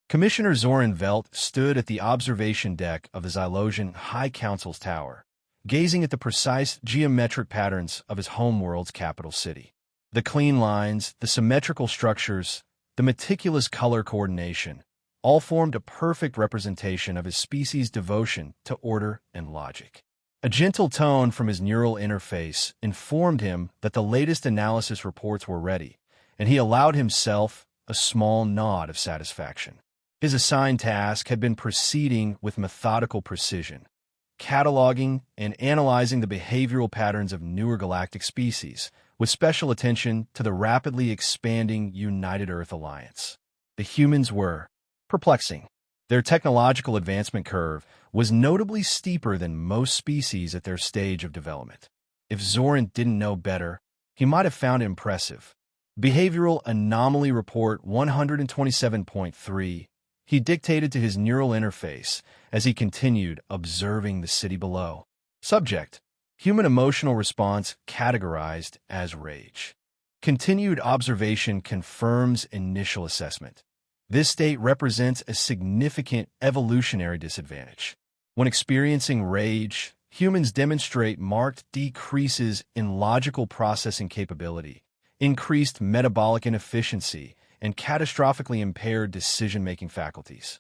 Commissioner Zoran Velt stood at the observation deck of the Xylosian High Council's tower, gazing at the precise geometric patterns of his homeworld's capital city. The clean lines, the symmetrical structures, the meticulous color coordination, all formed a perfect representation of his species' devotion to order and logic. A gentle tone from his neural interface informed him that the latest analysis reports were ready, and he allowed himself a small nod of satisfaction. His assigned task had been proceeding with methodical precision, cataloging and analyzing the behavioral patterns of newer galactic species, with special attention to the rapidly expanding United Earth Alliance. The humans were perplexing. Their technological advancement curve was notably steeper than most species at their stage of development. If Zoran didn't know better, he might have found it impressive. Behavioral Anomaly Report 127.3, he dictated to his neural interface as he continued observing the city below. Subject: human emotional response categorized as rage. Continued observation confirms initial assessment. This state represents a significant evolutionary disadvantage. When experiencing rage, humans demonstrate marked decreases in logical processing capability, increased metabolic inefficiency, and catastrophically impaired decision-making faculties.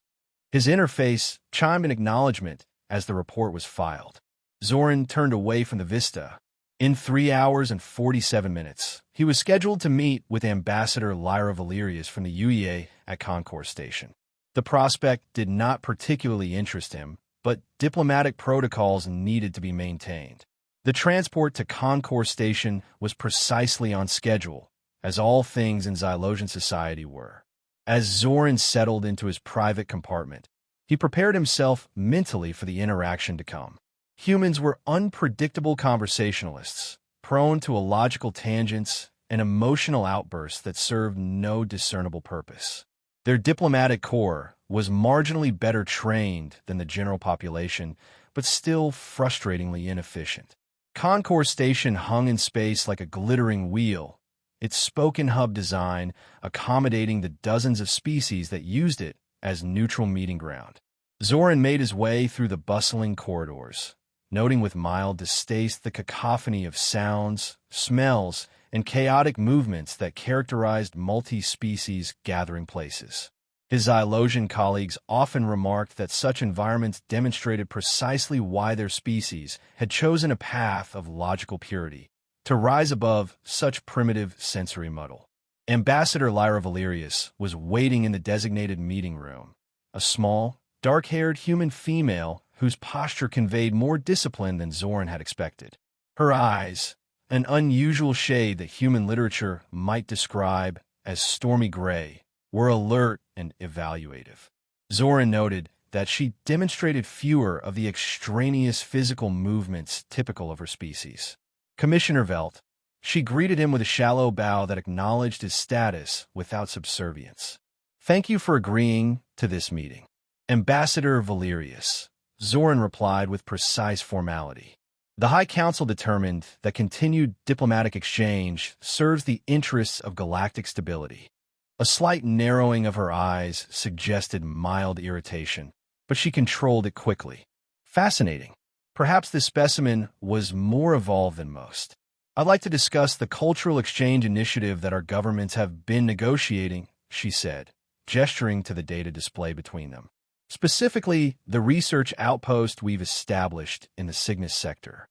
His interface chimed in acknowledgement as the report was filed. Zoran turned away from the vista. In 3 hours and 47 minutes, he was scheduled to meet with Ambassador Lyra Valerius from the UEA at Concourse Station. The prospect did not particularly interest him, but diplomatic protocols needed to be maintained. The transport to Concourse Station was precisely on schedule, as all things in Xylosian society were. As Zoran settled into his private compartment, he prepared himself mentally for the interaction to come. Humans were unpredictable conversationalists, prone to illogical tangents and emotional outbursts that served no discernible purpose. Their diplomatic corps was marginally better trained than the general population, but still frustratingly inefficient. Concourse Station hung in space like a glittering wheel, its spoken hub design accommodating the dozens of species that used it as neutral meeting ground. Zoran made his way through the bustling corridors, noting with mild distaste the cacophony of sounds, smells, and chaotic movements that characterized multi-species gathering places. His Xylosian colleagues often remarked that such environments demonstrated precisely why their species had chosen a path of logical purity, to rise above such primitive sensory muddle. Ambassador Lyra Valerius was waiting in the designated meeting room, a small, dark-haired human female whose posture conveyed more discipline than Zoran had expected. Her eyes, an unusual shade that human literature might describe as stormy gray, were alert and evaluative. Zoran noted that she demonstrated fewer of the extraneous physical movements typical of her species. Commissioner Velt, she greeted him with a shallow bow that acknowledged his status without subservience. "Thank you for agreeing to this meeting." Ambassador Valerius, Zoran replied with precise formality. The High Council determined that continued diplomatic exchange serves the interests of galactic stability. A slight narrowing of her eyes suggested mild irritation, but she controlled it quickly. Fascinating. Perhaps this specimen was more evolved than most. I'd like to discuss the cultural exchange initiative that our governments have been negotiating, she said, gesturing to the data display between them. Specifically, the research outpost we've established in the Cygnus sector.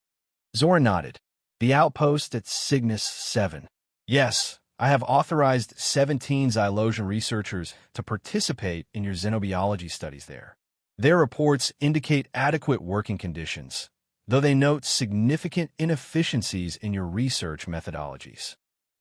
Zoran nodded. The outpost at Cygnus 7. Yes, I have authorized 17 Xylosian researchers to participate in your xenobiology studies there. Their reports indicate adequate working conditions, though they note significant inefficiencies in your research methodologies.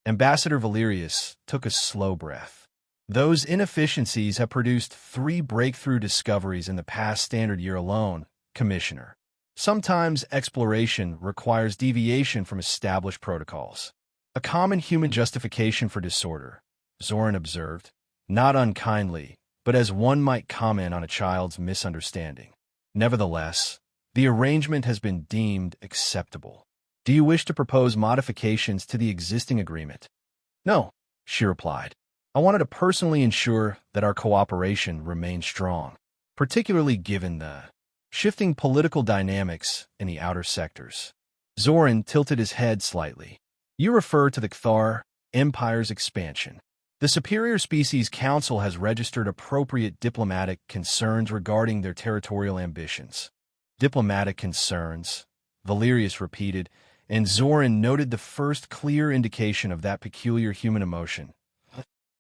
Ambassador Valerius took a slow breath. Those inefficiencies have produced 3 breakthrough discoveries in the past standard year alone, Commissioner. Sometimes exploration requires deviation from established protocols. A common human justification for disorder, Zoran observed, not unkindly, but as one might comment on a child's misunderstanding. Nevertheless, the arrangement has been deemed acceptable. Do you wish to propose modifications to the existing agreement? No, she replied. I wanted to personally ensure that our cooperation remained strong, particularly given the shifting political dynamics in the outer sectors. Zoran tilted his head slightly. You refer to the Kthar Empire's expansion. The Superior Species Council has registered appropriate diplomatic concerns regarding their territorial ambitions. Diplomatic concerns, Valerius repeated, and Zoran noted the first clear indication of that peculiar human emotion.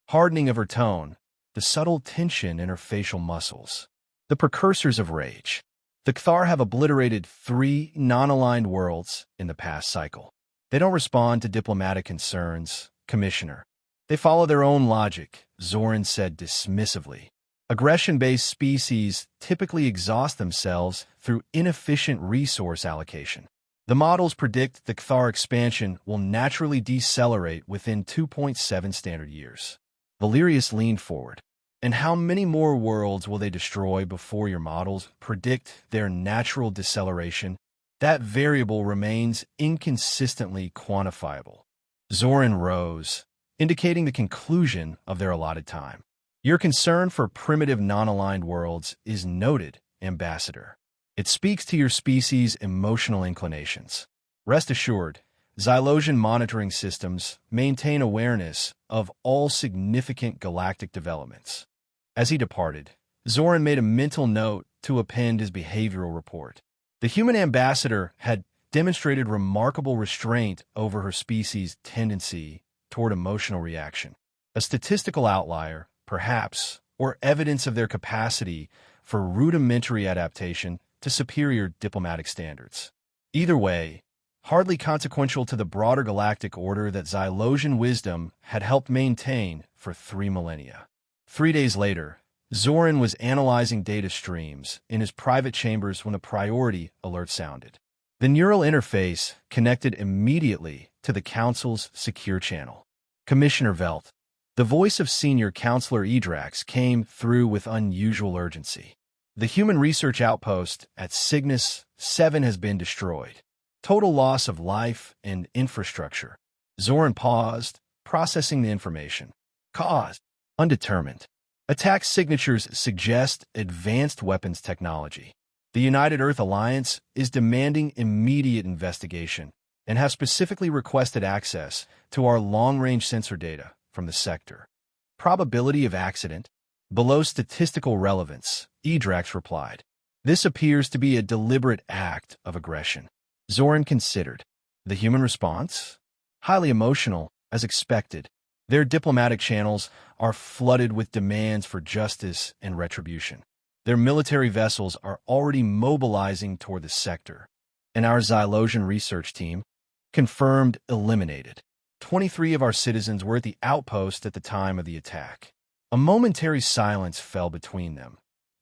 Hardening of her tone, the subtle tension in her facial muscles. The precursors of rage. The Kthar have obliterated 3 non-aligned worlds in the past cycle. They don't respond to diplomatic concerns, Commissioner. They follow their own logic, Zoran said dismissively. Aggression-based species typically exhaust themselves through inefficient resource allocation. The models predict the Kthar expansion will naturally decelerate within 2.7 standard years. Valerius leaned forward. And how many more worlds will they destroy before your models predict their natural deceleration? That variable remains inconsistently quantifiable. Zoran rose, indicating the conclusion of their allotted time. Your concern for primitive non-aligned worlds is noted, Ambassador. It speaks to your species' emotional inclinations. Rest assured, Xylosian monitoring systems maintain awareness of all significant galactic developments. As he departed, Zoran made a mental note to append his behavioral report. The human ambassador had demonstrated remarkable restraint over her species' tendency toward emotional reaction. A statistical outlier, perhaps, or evidence of their capacity for rudimentary adaptation to superior diplomatic standards. Either way, hardly consequential to the broader galactic order that Xylosian wisdom had helped maintain for 3 millennia. 3 days later, Zoran was analyzing data streams in his private chambers when a priority alert sounded. The neural interface connected immediately to the Council's secure channel. Commissioner Velt, the voice of Senior Counselor Edrax came through with unusual urgency. The human research outpost at Cygnus 7 has been destroyed. Total loss of life and infrastructure. Zoran paused, processing the information. Cause: undetermined. Attack signatures suggest advanced weapons technology. The United Earth Alliance is demanding immediate investigation and has specifically requested access to our long-range sensor data from the sector. Probability of accident? Below statistical relevance, Edrax replied. This appears to be a deliberate act of aggression. Zoran considered. The human response? Highly emotional, as expected. Their diplomatic channels are flooded with demands for justice and retribution. Their military vessels are already mobilizing toward the sector. And our Xylosian research team? Confirmed eliminated. 23 of our citizens were at the outpost at the time of the attack. A momentary silence fell between them.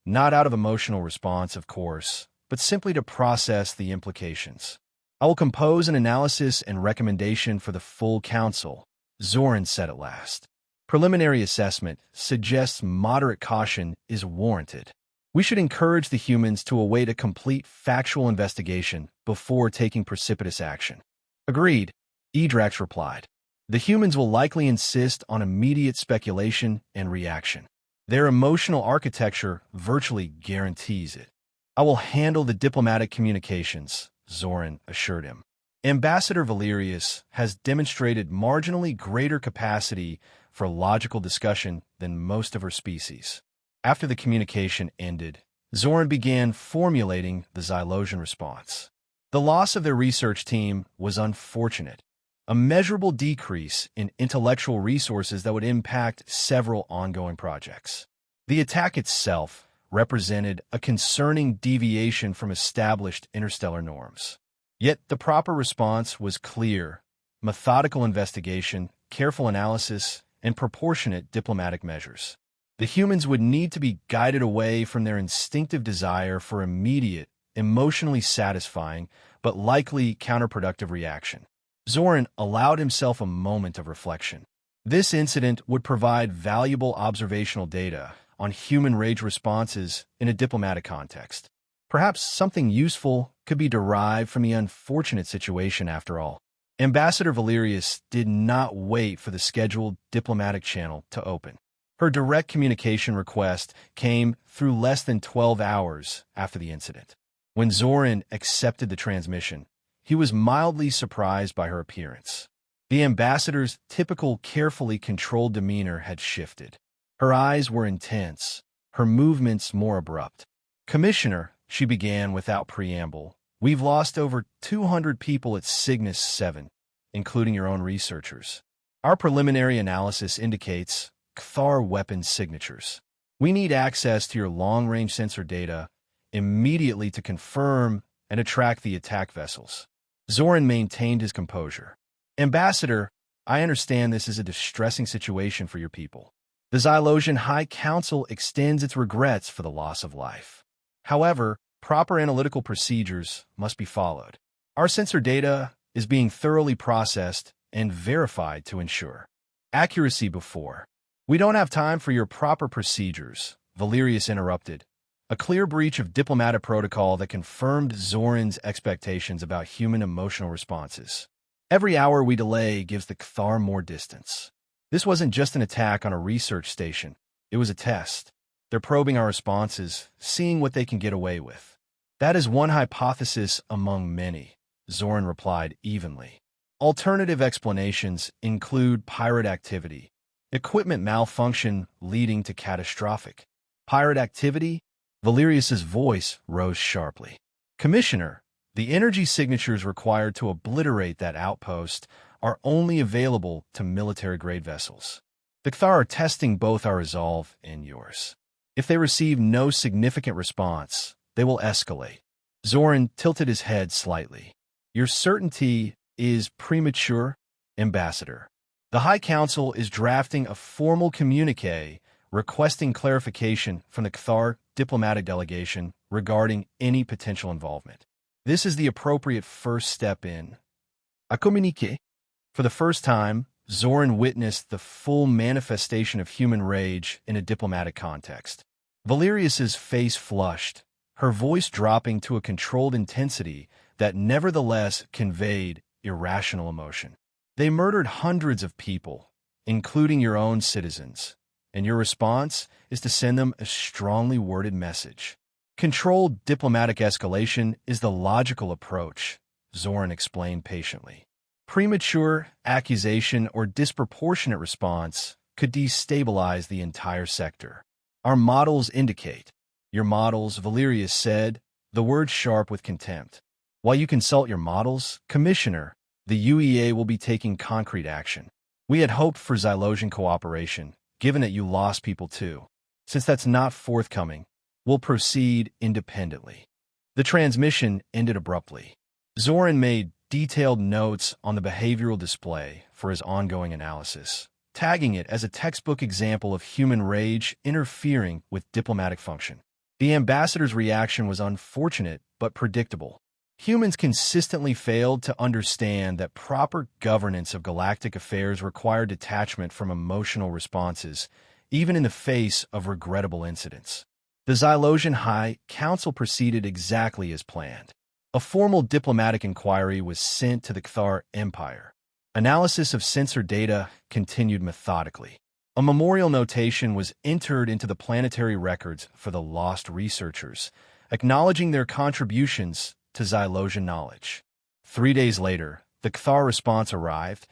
Not out of emotional response, of course, but simply to process the implications. I will compose an analysis and recommendation for the full council, Zoran said at last. Preliminary assessment suggests moderate caution is warranted. We should encourage the humans to await a complete factual investigation before taking precipitous action. Agreed, Edrax replied. The humans will likely insist on immediate speculation and reaction. Their emotional architecture virtually guarantees it. I will handle the diplomatic communications, Zoran assured him. Ambassador Valerius has demonstrated marginally greater capacity for logical discussion than most of her species. After the communication ended, Zoran began formulating the Xylosian response. The loss of their research team was unfortunate, a measurable decrease in intellectual resources that would impact several ongoing projects. The attack itself represented a concerning deviation from established interstellar norms. Yet the proper response was clear: methodical investigation, careful analysis, and proportionate diplomatic measures. The humans would need to be guided away from their instinctive desire for immediate, emotionally satisfying, but likely counterproductive reaction. Zoran allowed himself a moment of reflection. This incident would provide valuable observational data on human rage responses in a diplomatic context. Perhaps something useful could be derived from the unfortunate situation after all. Ambassador Valerius did not wait for the scheduled diplomatic channel to open. Her direct communication request came through less than 12 hours after the incident. When Zoran accepted the transmission, he was mildly surprised by her appearance. The ambassador's typical carefully controlled demeanor had shifted. Her eyes were intense, her movements more abrupt. "Commissioner," she began without preamble, "we've lost over 200 people at Cygnus 7, including your own researchers. Our preliminary analysis indicates Cthar weapon signatures. We need access to your long-range sensor data immediately to confirm and attract the attack vessels." Zoran maintained his composure. "Ambassador, I understand this is a distressing situation for your people. The Xylosian High Council extends its regrets for the loss of life. However, proper analytical procedures must be followed. Our sensor data is being thoroughly processed and verified to ensure accuracy before." "We don't have time for your proper procedures," Valerius interrupted, a clear breach of diplomatic protocol that confirmed Zoran's expectations about human emotional responses. "Every hour we delay gives the Cthar more distance. This wasn't just an attack on a research station. It was a test. They're probing our responses, seeing what they can get away with." "That is one hypothesis among many," Zoran replied evenly. "Alternative explanations include pirate activity, equipment malfunction leading to catastrophic." "Pirate activity?" Valerius's voice rose sharply. "Commissioner, the energy signatures required to obliterate that outpost are only available to military-grade vessels. The Cthar are testing both our resolve and yours. If they receive no significant response, they will escalate." Zoran tilted his head slightly. "Your certainty is premature, Ambassador. The High Council is drafting a formal communiqué requesting clarification from the Cthar diplomatic delegation regarding any potential involvement. This is the appropriate first step in a communiqué." For the first time, Zoran witnessed the full manifestation of human rage in a diplomatic context. Valerius's face flushed, her voice dropping to a controlled intensity that nevertheless conveyed irrational emotion. "They murdered hundreds of people, including your own citizens, and your response is to send them a strongly worded message. Controlled diplomatic escalation is the logical approach," Zoran explained patiently. "Premature accusation or disproportionate response could destabilize the entire sector. Our models indicate." "Your models," Valerius said, the word sharp with contempt. "While you consult your models, Commissioner, the UEA will be taking concrete action. We had hoped for Xylosian cooperation, given that you lost people too. Since that's not forthcoming, we'll proceed independently." The transmission ended abruptly. Zoran made detailed notes on the behavioral display for his ongoing analysis, tagging it as a textbook example of human rage interfering with diplomatic function. The ambassador's reaction was unfortunate but predictable. Humans consistently failed to understand that proper governance of galactic affairs required detachment from emotional responses, even in the face of regrettable incidents. The Xylosian High Council proceeded exactly as planned. A formal diplomatic inquiry was sent to the Cthar Empire. Analysis of sensor data continued methodically. A memorial notation was entered into the planetary records for the lost researchers, acknowledging their contributions to Xylosian knowledge. 3 days later, the Cthar response arrived,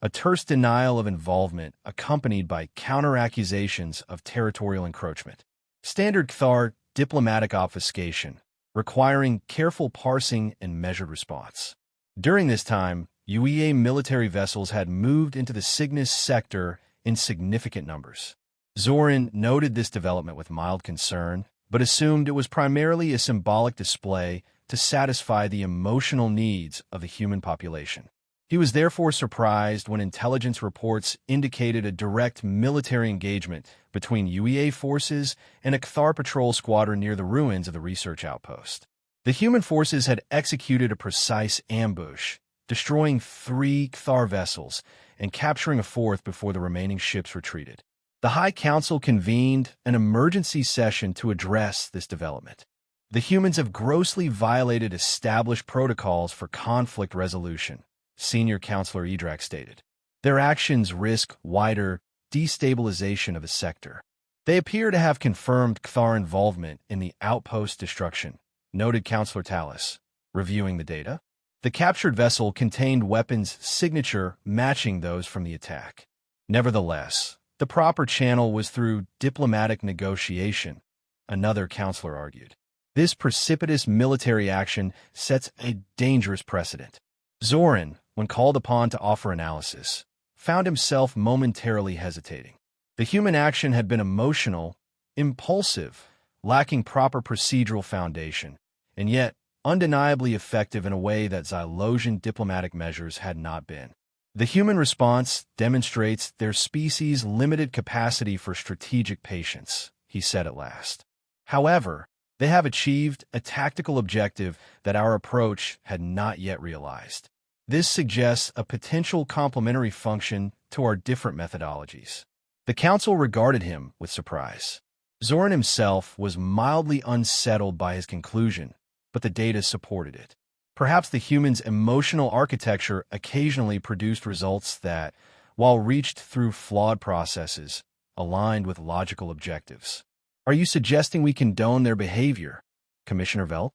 a terse denial of involvement accompanied by counter-accusations of territorial encroachment. Standard Cthar diplomatic obfuscation, requiring careful parsing and measured response. During this time, UEA military vessels had moved into the Cygnus sector in significant numbers. Zoran noted this development with mild concern, but assumed it was primarily a symbolic display to satisfy the emotional needs of the human population. He was therefore surprised when intelligence reports indicated a direct military engagement between UEA forces and a Cthar patrol squadron near the ruins of the research outpost. The human forces had executed a precise ambush, destroying 3 Cthar vessels and capturing a 4th before the remaining ships retreated. The High Council convened an emergency session to address this development. "The humans have grossly violated established protocols for conflict resolution," senior counselor Edrak stated. Their actions risk wider destabilization of the sector. They appear to have confirmed Kthar involvement in the outpost destruction, noted Counselor Tallis, reviewing the data. The captured vessel contained weapons signature matching those from the attack. Nevertheless, the proper channel was through diplomatic negotiation, another counselor argued. This precipitous military action sets a dangerous precedent. Zoran, when called upon to offer analysis, found himself momentarily hesitating. The human action had been emotional, impulsive, lacking proper procedural foundation, and yet undeniably effective in a way that Xylosian diplomatic measures had not been. The human response demonstrates their species' limited capacity for strategic patience, he said at last. However, they have achieved a tactical objective that our approach had not yet realized. This suggests a potential complementary function to our different methodologies. The council regarded him with surprise. Zoran himself was mildly unsettled by his conclusion, but the data supported it. Perhaps the human's emotional architecture occasionally produced results that, while reached through flawed processes, aligned with logical objectives. Are you suggesting we condone their behavior, Commissioner Velt?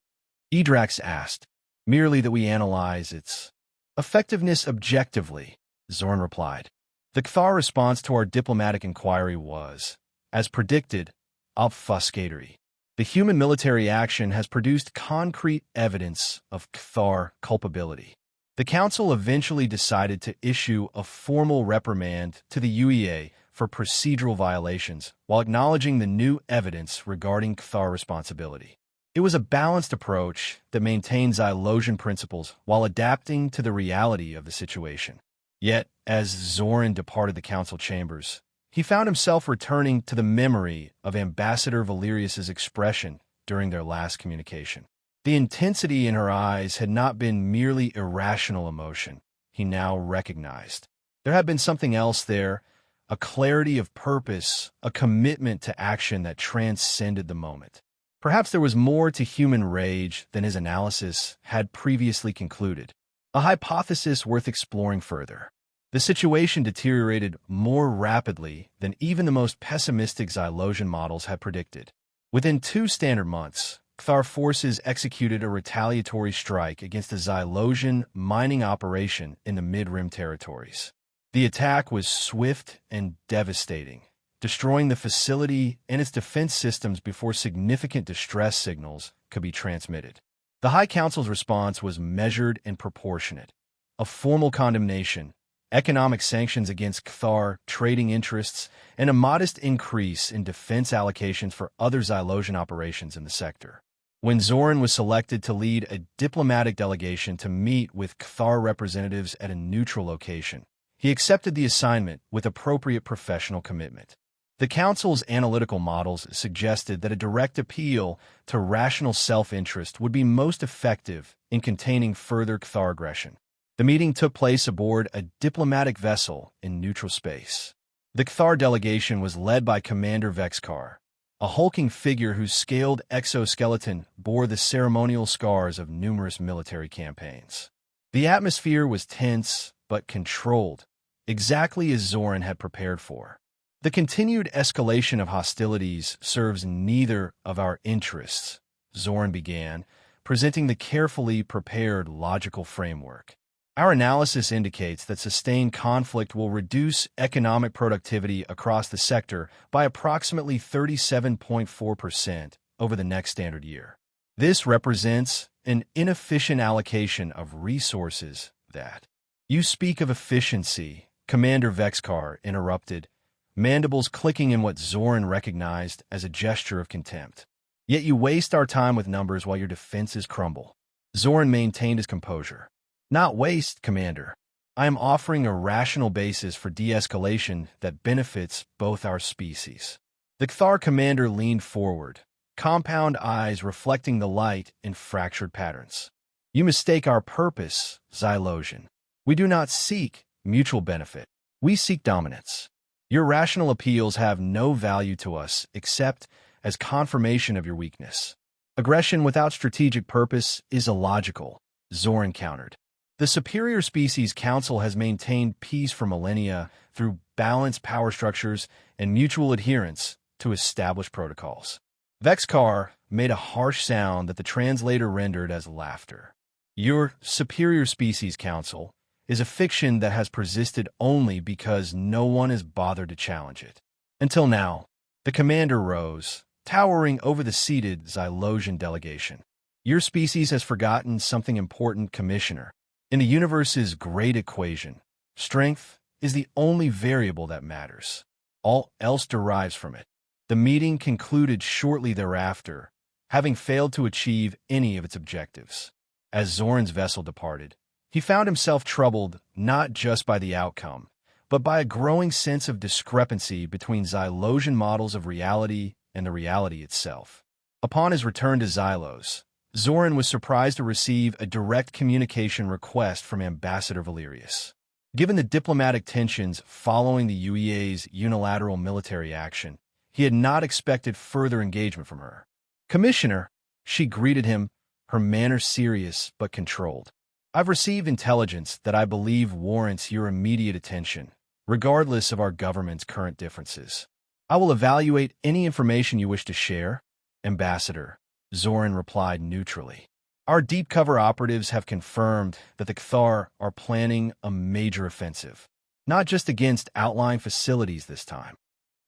Edrax asked. Merely that we analyze its effectiveness objectively, Zorn replied. The Kthar response to our diplomatic inquiry was, as predicted, obfuscatory. The human military action has produced concrete evidence of Kthar culpability. The Council eventually decided to issue a formal reprimand to the UEA for procedural violations while acknowledging the new evidence regarding Kthar responsibility. It was a balanced approach that maintained Xylosian principles while adapting to the reality of the situation. Yet, as Zoran departed the council chambers, he found himself returning to the memory of Ambassador Valerius's expression during their last communication. The intensity in her eyes had not been merely irrational emotion, he now recognized. There had been something else there, a clarity of purpose, a commitment to action that transcended the moment. Perhaps there was more to human rage than his analysis had previously concluded, a hypothesis worth exploring further. The situation deteriorated more rapidly than even the most pessimistic Xylosian models had predicted. Within 2 standard months, Kthar forces executed a retaliatory strike against a Xylosian mining operation in the Mid-Rim territories. The attack was swift and devastating, destroying the facility and its defense systems before significant distress signals could be transmitted. The High Council's response was measured and proportionate. A formal condemnation, economic sanctions against Kthar trading interests, and a modest increase in defense allocations for other Xylosian operations in the sector. When Zoran was selected to lead a diplomatic delegation to meet with Kthar representatives at a neutral location, he accepted the assignment with appropriate professional commitment. The Council's analytical models suggested that a direct appeal to rational self-interest would be most effective in containing further Kthar aggression. The meeting took place aboard a diplomatic vessel in neutral space. The Kthar delegation was led by Commander Vexkar, a hulking figure whose scaled exoskeleton bore the ceremonial scars of numerous military campaigns. The atmosphere was tense but controlled, exactly as Zoran had prepared for. The continued escalation of hostilities serves neither of our interests, Zoran began, presenting the carefully prepared logical framework. Our analysis indicates that sustained conflict will reduce economic productivity across the sector by approximately 37.4% over the next standard year. This represents an inefficient allocation of resources that— You speak of efficiency, Commander Vexkar interrupted, mandibles clicking in what Zoran recognized as a gesture of contempt. Yet you waste our time with numbers while your defenses crumble. Zoran maintained his composure. Not waste, Commander. I am offering a rational basis for de-escalation that benefits both our species. The Kthar commander leaned forward, compound eyes reflecting the light in fractured patterns. You mistake our purpose, Xylosian. We do not seek mutual benefit. We seek dominance. Your rational appeals have no value to us except as confirmation of your weakness. Aggression without strategic purpose is illogical, Zoran countered. The Superior Species Council has maintained peace for millennia through balanced power structures and mutual adherence to established protocols. Vexcar made a harsh sound that the translator rendered as laughter. Your Superior Species Council is a fiction that has persisted only because no one has bothered to challenge it. Until now, the commander rose, towering over the seated Xylosian delegation. Your species has forgotten something important, Commissioner. In the universe's great equation, strength is the only variable that matters. All else derives from it. The meeting concluded shortly thereafter, having failed to achieve any of its objectives. As Zoran's vessel departed, he found himself troubled not just by the outcome, but by a growing sense of discrepancy between Xylosian models of reality and the reality itself. Upon his return to Xylos, Zoran was surprised to receive a direct communication request from Ambassador Valerius. Given the diplomatic tensions following the UEA's unilateral military action, he had not expected further engagement from her. "Commissioner," she greeted him, her manner serious but controlled. "I've received intelligence that I believe warrants your immediate attention, regardless of our government's current differences. I will evaluate any information you wish to share, Ambassador," Zoran replied neutrally. "Our deep cover operatives have confirmed that the Cathar are planning a major offensive, not just against outlying facilities this time."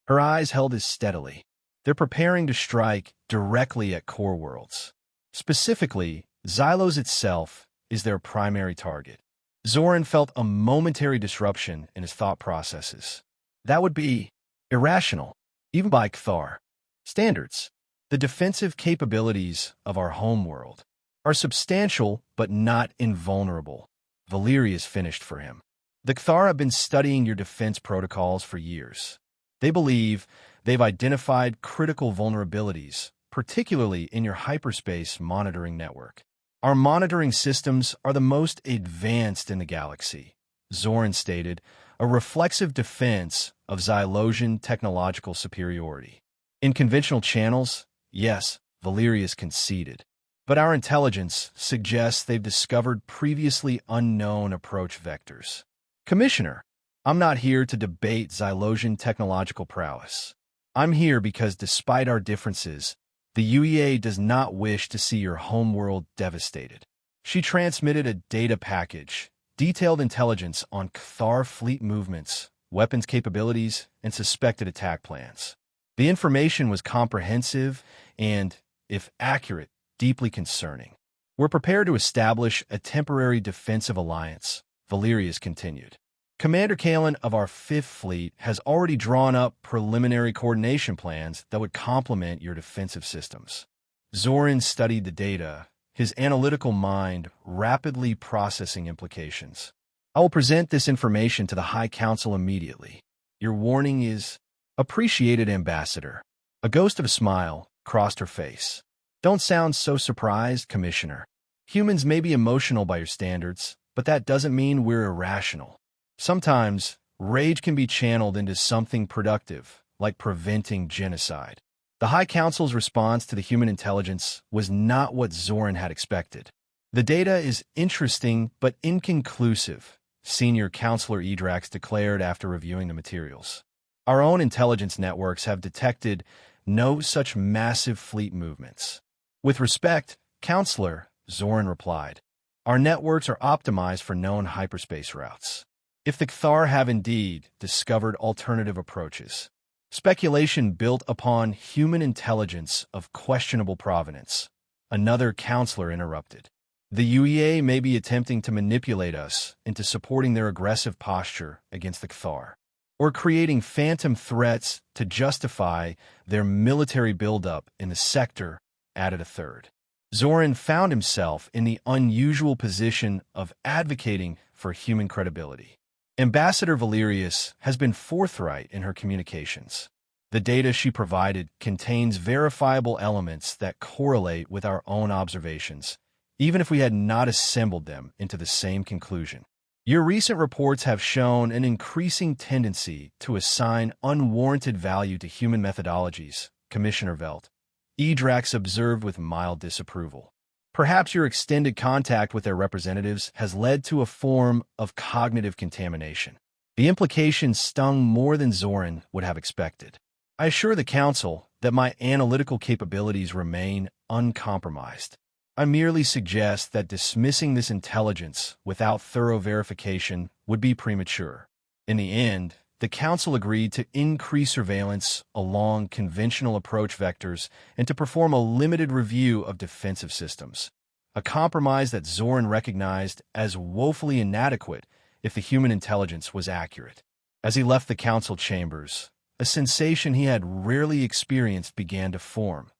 Her eyes held his steadily. "They're preparing to strike directly at core worlds. Specifically, Xylos itself is their primary target." Zoran felt a momentary disruption in his thought processes. That would be irrational, even by Cathar standards. The defensive capabilities of our homeworld are substantial but not invulnerable, Valerius finished for him. "The Cathar have been studying your defense protocols for years. They believe they've identified critical vulnerabilities, particularly in your hyperspace monitoring network. Our monitoring systems are the most advanced in the galaxy," Zoran stated, a reflexive defense of Xylosian technological superiority. "In conventional channels, yes," Valerius conceded, "but our intelligence suggests they've discovered previously unknown approach vectors. Commissioner, I'm not here to debate Xylosian technological prowess. I'm here because despite our differences, the UEA does not wish to see your homeworld devastated." She transmitted a data package, detailed intelligence on Cathar fleet movements, weapons capabilities, and suspected attack plans. The information was comprehensive and, if accurate, deeply concerning. "We're prepared to establish a temporary defensive alliance," Valerius continued. "Commander Kalen of our 5th Fleet has already drawn up preliminary coordination plans that would complement your defensive systems." Zoran studied the data, his analytical mind rapidly processing implications. "I will present this information to the High Council immediately. Your warning is appreciated, Ambassador." A ghost of a smile crossed her face. "Don't sound so surprised, Commissioner. Humans may be emotional by your standards, but that doesn't mean we're irrational. Sometimes, rage can be channeled into something productive, like preventing genocide." The High Council's response to the human intelligence was not what Zoran had expected. "The data is interesting but inconclusive," Senior Counselor Edrax declared after reviewing the materials. "Our own intelligence networks have detected no such massive fleet movements." "With respect, Counselor," Zoran replied, "our networks are optimized for known hyperspace routes. If the Cathar have indeed discovered alternative approaches, speculation built upon human intelligence of questionable provenance," another counselor interrupted. "The UEA may be attempting to manipulate us into supporting their aggressive posture against the Cathar, or creating phantom threats to justify their military buildup in the sector," added a third. Zoran found himself in the unusual position of advocating for human credibility. Ambassador Valerius has been forthright in her communications. The data she provided contains verifiable elements that correlate with our own observations, even if we had not assembled them into the same conclusion. "Your recent reports have shown an increasing tendency to assign unwarranted value to human methodologies, Commissioner Velt," Edrax observed with mild disapproval. Perhaps your extended contact with their representatives has led to a form of cognitive contamination. The implications stung more than Zoran would have expected. I assure the Council that my analytical capabilities remain uncompromised. I merely suggest that dismissing this intelligence without thorough verification would be premature. In the end, the Council agreed to increase surveillance along conventional approach vectors and to perform a limited review of defensive systems, a compromise that Zoran recognized as woefully inadequate if the human intelligence was accurate. As he left the Council chambers, a sensation he had rarely experienced began to form: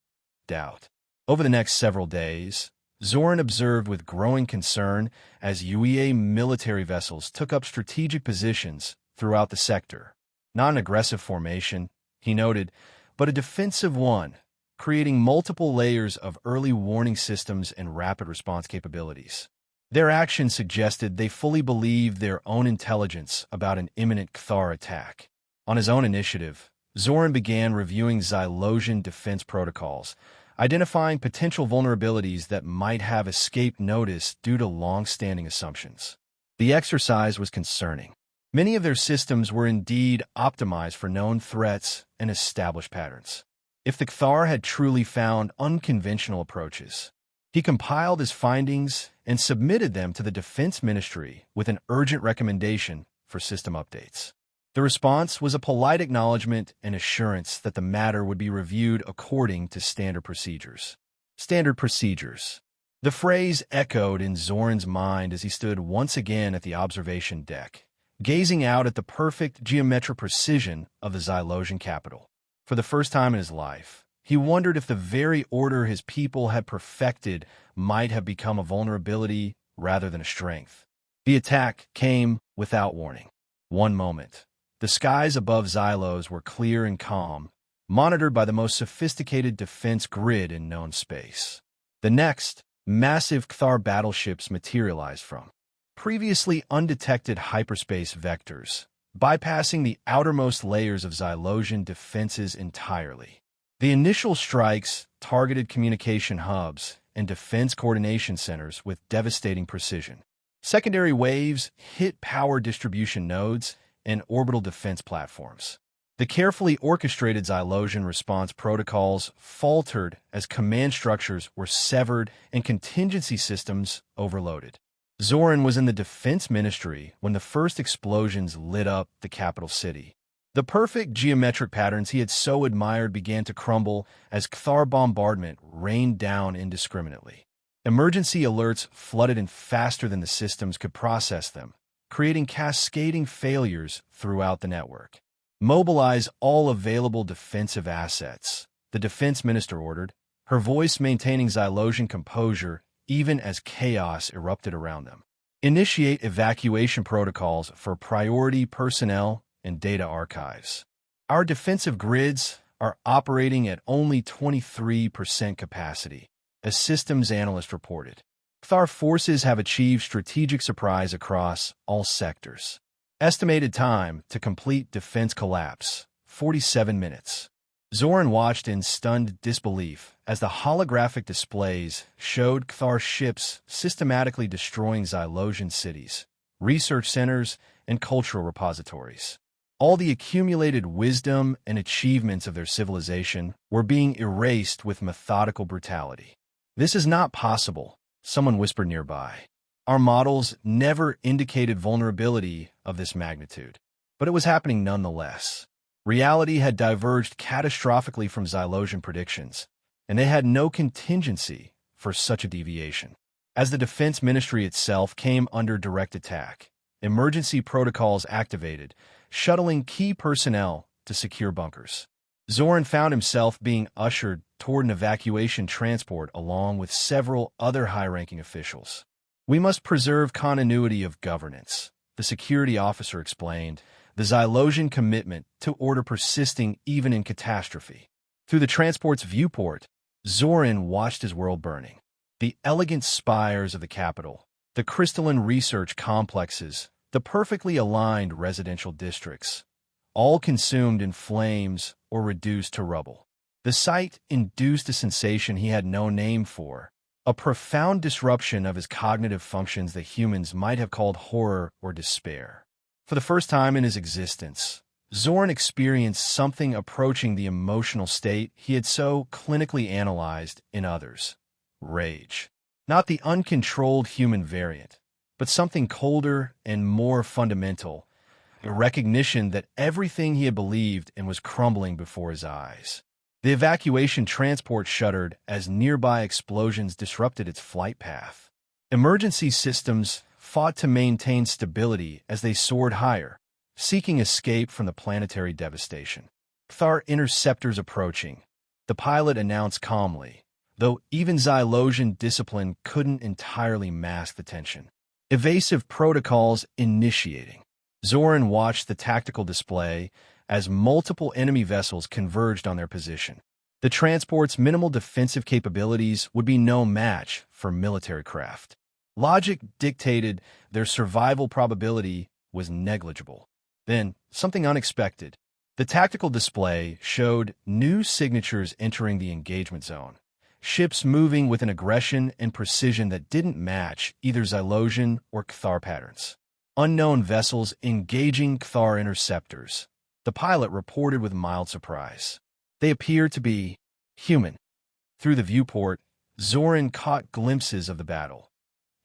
doubt. Over the next several days, Zoran observed with growing concern as UEA military vessels took up strategic positions throughout the sector. Not an aggressive formation, he noted, but a defensive one, creating multiple layers of early warning systems and rapid response capabilities. Their actions suggested they fully believed their own intelligence about an imminent Cathar attack. On his own initiative, Zoran began reviewing Xylosian defense protocols, identifying potential vulnerabilities that might have escaped notice due to long-standing assumptions. The exercise was concerning. Many of their systems were indeed optimized for known threats and established patterns. If the Cathar had truly found unconventional approaches, he compiled his findings and submitted them to the Defense Ministry with an urgent recommendation for system updates. The response was a polite acknowledgement and assurance that the matter would be reviewed according to standard procedures. Standard procedures. The phrase echoed in Zoran's mind as he stood once again at the observation deck, gazing out at the perfect geometric precision of the Xylosian capital. For the first time in his life, he wondered if the very order his people had perfected might have become a vulnerability rather than a strength. The attack came without warning. One moment, the skies above Xylos were clear and calm, monitored by the most sophisticated defense grid in known space. The next, massive Cathar battleships materialized from previously undetected hyperspace vectors, bypassing the outermost layers of Xylosian defenses entirely. The initial strikes targeted communication hubs and defense coordination centers with devastating precision. Secondary waves hit power distribution nodes and orbital defense platforms. The carefully orchestrated Xylosian response protocols faltered as command structures were severed and contingency systems overloaded. Zoran was in the Defense Ministry when the first explosions lit up the capital city. The perfect geometric patterns he had so admired began to crumble as Cathar bombardment rained down indiscriminately. Emergency alerts flooded in faster than the systems could process them, creating cascading failures throughout the network. Mobilize all available defensive assets, the defense minister ordered, her voice maintaining Xylosian composure even as chaos erupted around them. Initiate evacuation protocols for priority personnel and data archives. Our defensive grids are operating at only 23% capacity, a systems analyst reported. Cathar forces have achieved strategic surprise across all sectors. Estimated time to complete defense collapse, 47 minutes. Zoran watched in stunned disbelief as the holographic displays showed Cathar ships systematically destroying Xylosian cities, research centers, and cultural repositories. All the accumulated wisdom and achievements of their civilization were being erased with methodical brutality. "This is not possible," someone whispered nearby. "Our models never indicated vulnerability of this magnitude." But it was happening nonetheless. Reality had diverged catastrophically from Xylosian predictions, and they had no contingency for such a deviation. As the Defense Ministry itself came under direct attack, emergency protocols activated, shuttling key personnel to secure bunkers. Zoran found himself being ushered toward an evacuation transport along with several other high-ranking officials. "We must preserve continuity of governance," the security officer explained, the Xylosian commitment to order persisting even in catastrophe. Through the transport's viewport, Zoran watched his world burning. The elegant spires of the capital, the crystalline research complexes, the perfectly aligned residential districts, all consumed in flames or reduced to rubble. The sight induced a sensation he had no name for, a profound disruption of his cognitive functions that humans might have called horror or despair. For the first time in his existence, Zoran experienced something approaching the emotional state he had so clinically analyzed in others: rage. Not the uncontrolled human variant, but something colder and more fundamental, a recognition that everything he had believed in was crumbling before his eyes. The evacuation transport shuddered as nearby explosions disrupted its flight path. Emergency systems fought to maintain stability as they soared higher, seeking escape from the planetary devastation. Thar interceptors approaching, the pilot announced calmly, though even Xylosian discipline couldn't entirely mask the tension. Evasive protocols initiating. Zoran watched the tactical display as multiple enemy vessels converged on their position. The transport's minimal defensive capabilities would be no match for military craft. Logic dictated their survival probability was negligible. Then, something unexpected. The tactical display showed new signatures entering the engagement zone, ships moving with an aggression and precision that didn't match either Xylosian or Cthar patterns. Unknown vessels engaging Cthar interceptors. The pilot reported with mild surprise. They appeared to be human. Through the viewport, Zoran caught glimpses of the battle.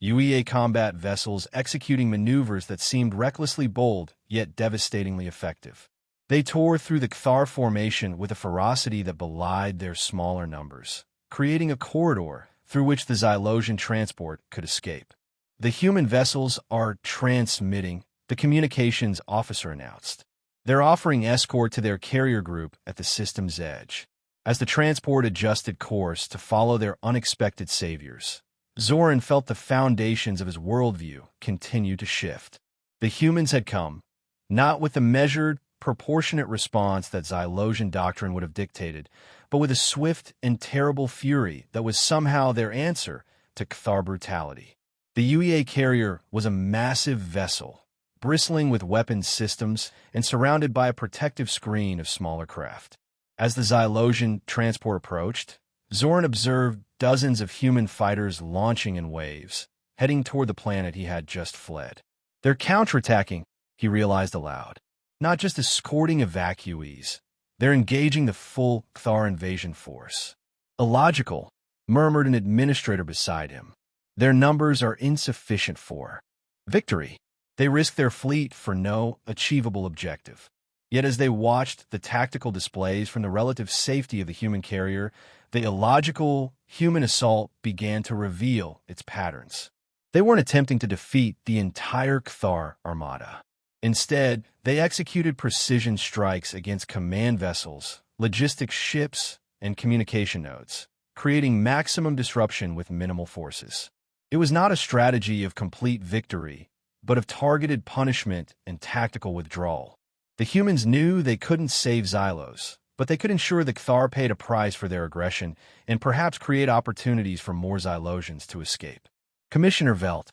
UEA combat vessels executing maneuvers that seemed recklessly bold, yet devastatingly effective. They tore through the Cthar formation with a ferocity that belied their smaller numbers, creating a corridor through which the Xylosian transport could escape. The human vessels are transmitting, the communications officer announced. They're offering escort to their carrier group at the system's edge. As the transport adjusted course to follow their unexpected saviors, Zoran felt the foundations of his worldview continue to shift. The humans had come, not with the measured, proportionate response that Xylosian doctrine would have dictated, but with a swift and terrible fury that was somehow their answer to Cthar brutality. The UEA carrier was a massive vessel, bristling with weapons systems and surrounded by a protective screen of smaller craft. As the Xylosian transport approached, Zoran observed dozens of human fighters launching in waves, heading toward the planet he had just fled. They're counterattacking, he realized aloud. Not just escorting evacuees, they're engaging the full Cthar invasion force. Illogical, murmured an administrator beside him. Their numbers are insufficient for victory. They risk their fleet for no achievable objective. Yet as they watched the tactical displays from the relative safety of the human carrier, the illogical human assault began to reveal its patterns. They weren't attempting to defeat the entire Cthar armada. Instead, they executed precision strikes against command vessels, logistics ships, and communication nodes, creating maximum disruption with minimal forces. It was not a strategy of complete victory, but of targeted punishment and tactical withdrawal. The humans knew they couldn't save Xylos, but they could ensure the Cthar paid a price for their aggression and perhaps create opportunities for more Xylosians to escape. Commissioner Velt,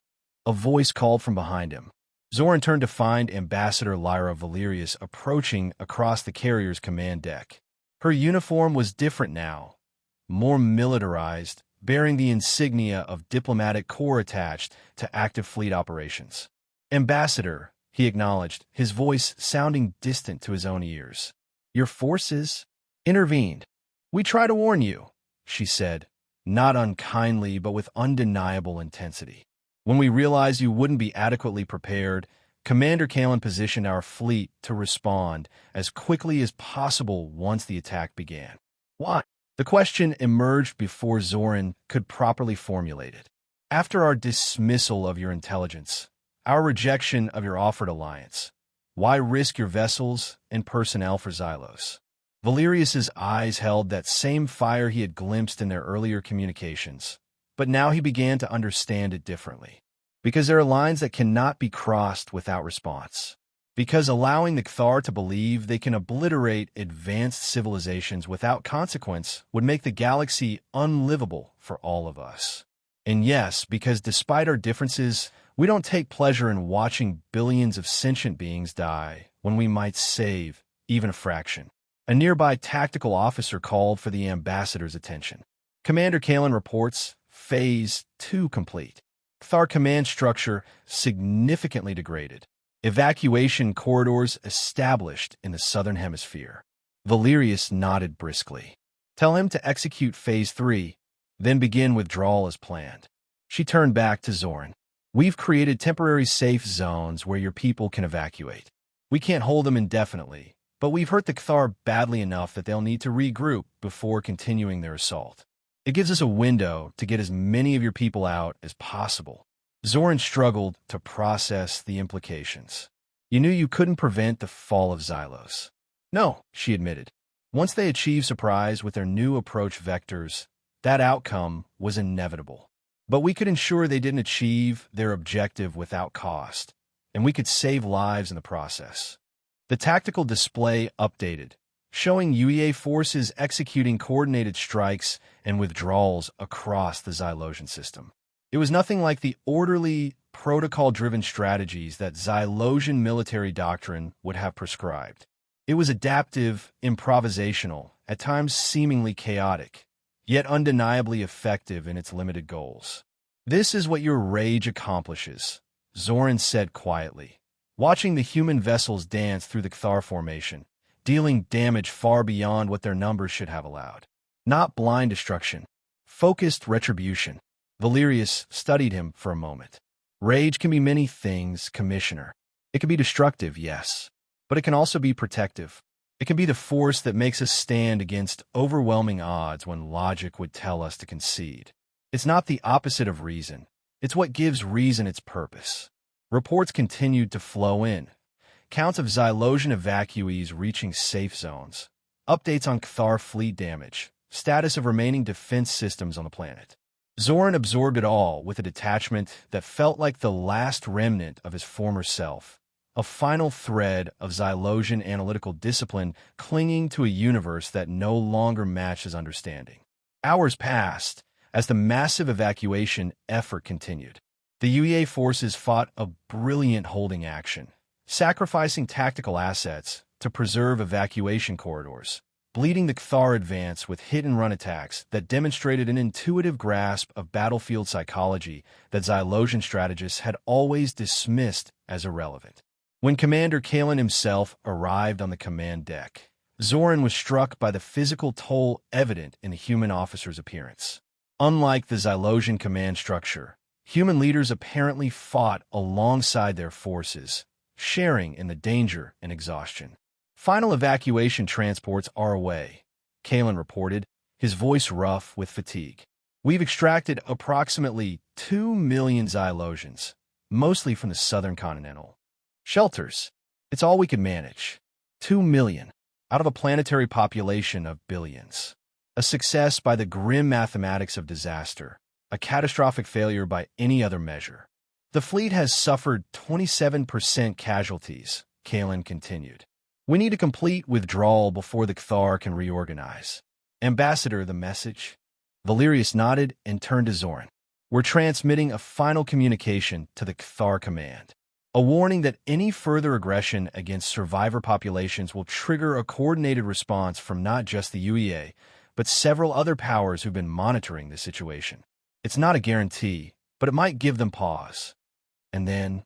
a voice called from behind him. Zoran turned to find Ambassador Lyra Valerius approaching across the carrier's command deck. Her uniform was different now, more militarized, bearing the insignia of diplomatic corps attached to active fleet operations. Ambassador, he acknowledged, his voice sounding distant to his own ears. Your forces intervened. We try to warn you, she said, not unkindly but with undeniable intensity. When we realized you wouldn't be adequately prepared, Commander Kalin positioned our fleet to respond as quickly as possible once the attack began. Why? The question emerged before Zoran could properly formulate it. After our dismissal of your intelligence, our rejection of your offered alliance, why risk your vessels and personnel for Xylos? Valerius's eyes held that same fire he had glimpsed in their earlier communications, but now he began to understand it differently. Because there are lines that cannot be crossed without response. Because allowing the Cthar to believe they can obliterate advanced civilizations without consequence would make the galaxy unlivable for all of us. And yes, because despite our differences, we don't take pleasure in watching billions of sentient beings die when we might save even a fraction. A nearby tactical officer called for the ambassador's attention. Commander Kalin reports, Phase 2 complete. Cathar command structure significantly degraded. Evacuation corridors established in the southern hemisphere. Valerius nodded briskly. Tell him to execute Phase 3, then begin withdrawal as planned. She turned back to Zoran. We've created temporary safe zones where your people can evacuate. We can't hold them indefinitely, but we've hurt the Cathar badly enough that they'll need to regroup before continuing their assault. It gives us a window to get as many of your people out as possible. Zoran struggled to process the implications. You knew you couldn't prevent the fall of Xylos. No, she admitted. Once they achieved surprise with their new approach vectors, that outcome was inevitable. But we could ensure they didn't achieve their objective without cost, and we could save lives in the process. The tactical display updated, showing UEA forces executing coordinated strikes and withdrawals across the Xylosian system. It was nothing like the orderly, protocol-driven strategies that Xylosian military doctrine would have prescribed. It was adaptive, improvisational, at times seemingly chaotic, yet undeniably effective in its limited goals. This is what your rage accomplishes, Zoran said quietly, watching the human vessels dance through the Cathar formation, dealing damage far beyond what their numbers should have allowed. Not blind destruction, focused retribution. Valerius studied him for a moment. Rage can be many things, Commissioner. It can be destructive, yes, but it can also be protective. It can be the force that makes us stand against overwhelming odds when logic would tell us to concede. It's not the opposite of reason. It's what gives reason its purpose. Reports continued to flow in. Counts of Xylosian evacuees reaching safe zones. Updates on Cathar fleet damage. Status of remaining defense systems on the planet. Zoran absorbed it all with a detachment that felt like the last remnant of his former self, a final thread of Xylosian analytical discipline clinging to a universe that no longer matched his understanding. Hours passed as the massive evacuation effort continued. The UEA forces fought a brilliant holding action, sacrificing tactical assets to preserve evacuation corridors, bleeding the Cathar advance with hit-and-run attacks that demonstrated an intuitive grasp of battlefield psychology that Xylosian strategists had always dismissed as irrelevant. When Commander Kalen himself arrived on the command deck, Zoran was struck by the physical toll evident in the human officer's appearance. Unlike the Xylosian command structure, human leaders apparently fought alongside their forces, sharing in the danger and exhaustion. Final evacuation transports are away, Kalen reported, his voice rough with fatigue. We've extracted approximately 2 million Xylosians, mostly from the southern continental. Shelters. It's all we could manage. 2 million, out of a planetary population of billions. A success by the grim mathematics of disaster, a catastrophic failure by any other measure. The fleet has suffered 27% casualties, Kalen continued. We need a complete withdrawal before the Cathar can reorganize. Ambassador, the message? Valerius nodded and turned to Zoran. We're transmitting a final communication to the Cathar command. A warning that any further aggression against survivor populations will trigger a coordinated response from not just the UEA, but several other powers who've been monitoring the situation. It's not a guarantee, but it might give them pause. And then,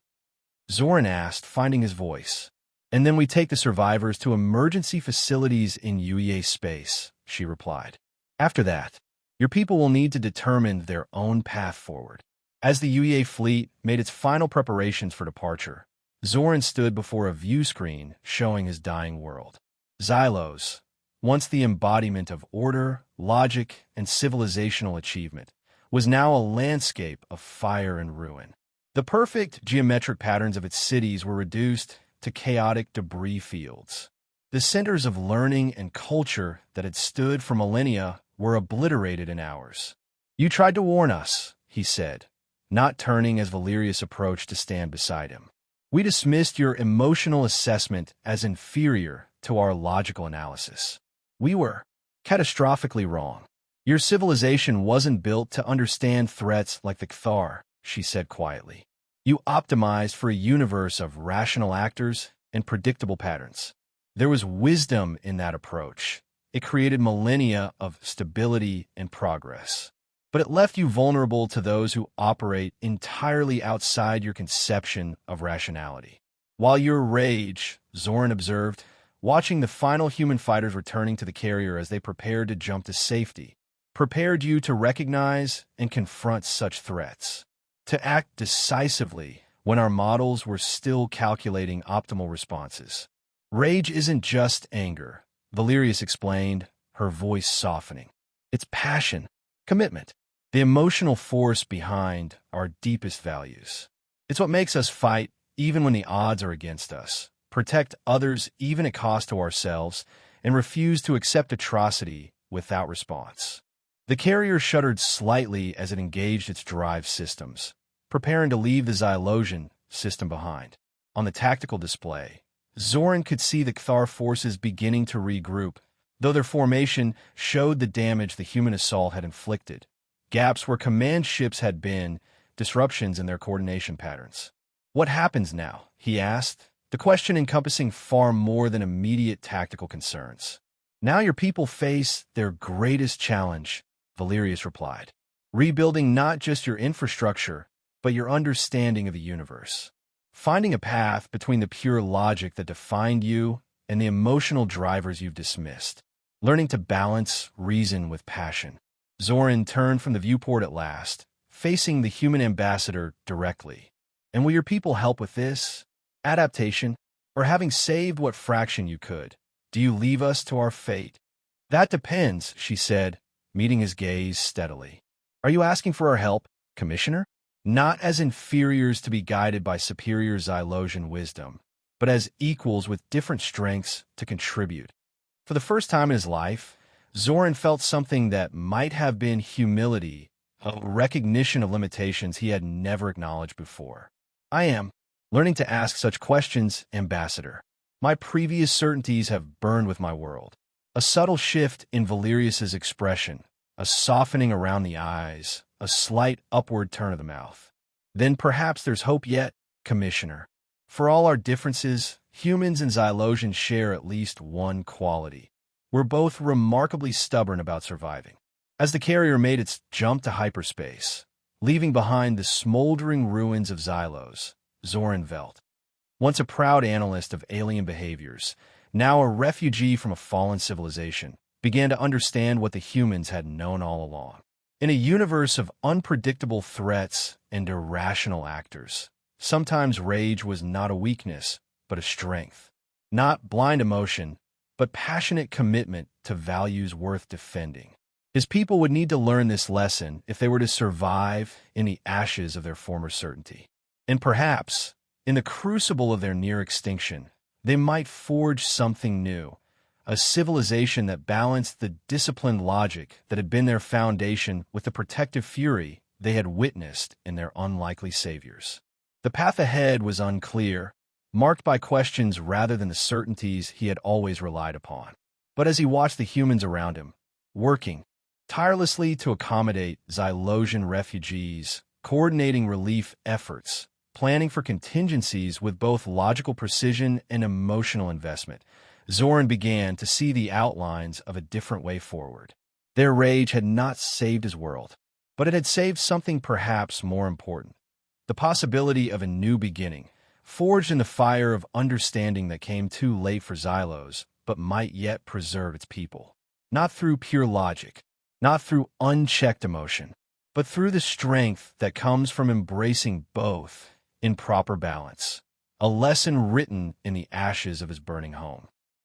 Zoran asked, finding his voice. And then we take the survivors to emergency facilities in UEA space, she replied. After that, your people will need to determine their own path forward. As the UEA fleet made its final preparations for departure, Zoran stood before a view screen showing his dying world. Xylos, once the embodiment of order, logic, and civilizational achievement, was now a landscape of fire and ruin. The perfect geometric patterns of its cities were reduced to chaotic debris fields. The centers of learning and culture that had stood for millennia were obliterated in hours. You tried to warn us, he said, not turning as Valerius approached to stand beside him. We dismissed your emotional assessment as inferior to our logical analysis. We were catastrophically wrong. Your civilization wasn't built to understand threats like the Cathar, she said quietly. You optimized for a universe of rational actors and predictable patterns. There was wisdom in that approach. It created millennia of stability and progress. but it left you vulnerable to those who operate entirely outside your conception of rationality. While your rage, Zoran observed, watching the final human fighters returning to the carrier as they prepared to jump to safety, prepared you to recognize and confront such threats, to act decisively when our models were still calculating optimal responses. Rage isn't just anger, Valerius explained, her voice softening. It's passion, commitment, the emotional force behind our deepest values. It's what makes us fight even when the odds are against us, protect others even at cost to ourselves, and refuse to accept atrocity without response. The carrier shuddered slightly as it engaged its drive systems, preparing to leave the Xylosian system behind. On the tactical display, Zoran could see the Cthar forces beginning to regroup, though their formation showed the damage the human assault had inflicted. Gaps where command ships had been, disruptions in their coordination patterns. What happens now? He asked, the question encompassing far more than immediate tactical concerns. Now your people face their greatest challenge, Valerius replied. Rebuilding not just your infrastructure, but your understanding of the universe. Finding a path between the pure logic that defined you and the emotional drivers you've dismissed. Learning to balance reason with passion. Zoran turned from the viewport at last, facing the human ambassador directly. And will your people help with this? Adaptation? Or having saved what fraction you could? Do you leave us to our fate? That depends, she said, meeting his gaze steadily. Are you asking for our help, Commissioner? Not as inferiors to be guided by superior Xylosian wisdom, but as equals with different strengths to contribute. For the first time in his life, Zoran felt something that might have been humility, a recognition of limitations he had never acknowledged before. I am learning to ask such questions, Ambassador. My previous certainties have burned with my world. A subtle shift in Valerius's expression, a softening around the eyes, a slight upward turn of the mouth. Then perhaps there's hope yet, Commissioner. For all our differences, humans and Xylosians share at least one quality. We're both remarkably stubborn about surviving. As the carrier made its jump to hyperspace, leaving behind the smoldering ruins of Xylos, Zoran Velt, once a proud analyst of alien behaviors, now a refugee from a fallen civilization, began to understand what the humans had known all along. In a universe of unpredictable threats and irrational actors, sometimes rage was not a weakness, but a strength. Not blind emotion, but passionate commitment to values worth defending. His people would need to learn this lesson if they were to survive in the ashes of their former certainty. And perhaps, in the crucible of their near extinction, they might forge something new, a civilization that balanced the disciplined logic that had been their foundation with the protective fury they had witnessed in their unlikely saviors. The path ahead was unclear, marked by questions rather than the certainties he had always relied upon. But as he watched the humans around him, working tirelessly to accommodate Xylosian refugees, coordinating relief efforts, planning for contingencies with both logical precision and emotional investment, Zoran began to see the outlines of a different way forward. Their rage had not saved his world, but it had saved something perhaps more important. The possibility of a new beginning, forged in the fire of understanding that came too late for Xylos, but might yet preserve its people. Not through pure logic, not through unchecked emotion, but through the strength that comes from embracing both in proper balance. A lesson written in the ashes of his burning home.